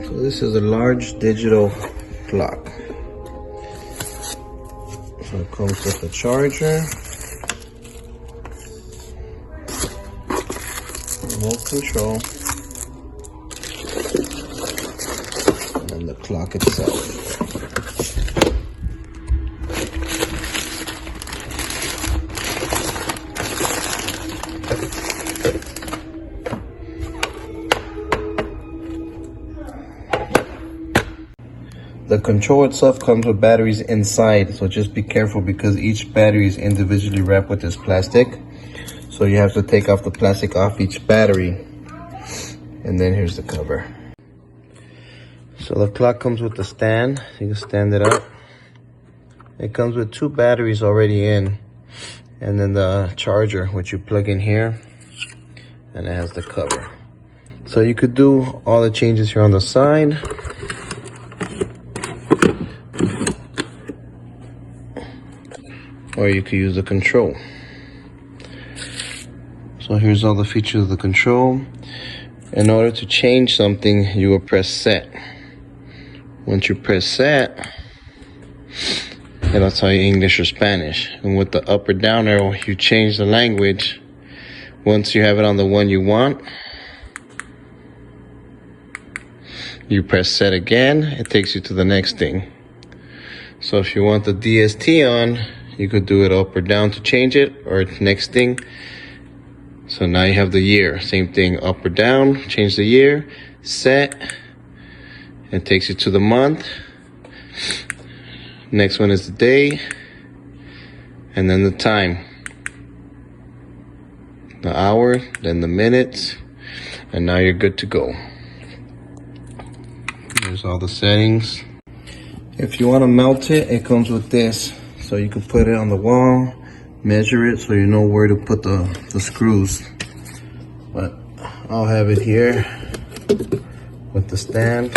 So this is a large digital clock. So it comes with a charger, remote control, and then the clock itself. The control itself comes with batteries inside, so just be careful because each battery is individually wrapped with this plastic. So you have to take off the plastic off each battery. And then here's the cover. So the clock comes with the stand. You can stand it up. It comes with 2 batteries already in. And then the charger, which you plug in here. And it has the cover. So you could do all the changes here on the side. Or you could use the control. So here's all the features of the control. In order to change something, you will press set. Once you press set, it'll tell you English or Spanish. And with the up or down arrow, you change the language. Once you have it on the one you want, you press set again, it takes you to the next thing. So if you want the DST on, you could do it up or down to change it, or next thing. So now you have the year. Same thing, up or down, change the year, set. It takes you to the month. Next one is the day. And then the time. The hour, then the minutes. And now you're good to go. There's all the settings. If you want to melt it, it comes with this. So you can put it on the wall, measure it so you know where to put the screws. But I'll have it here with the stand.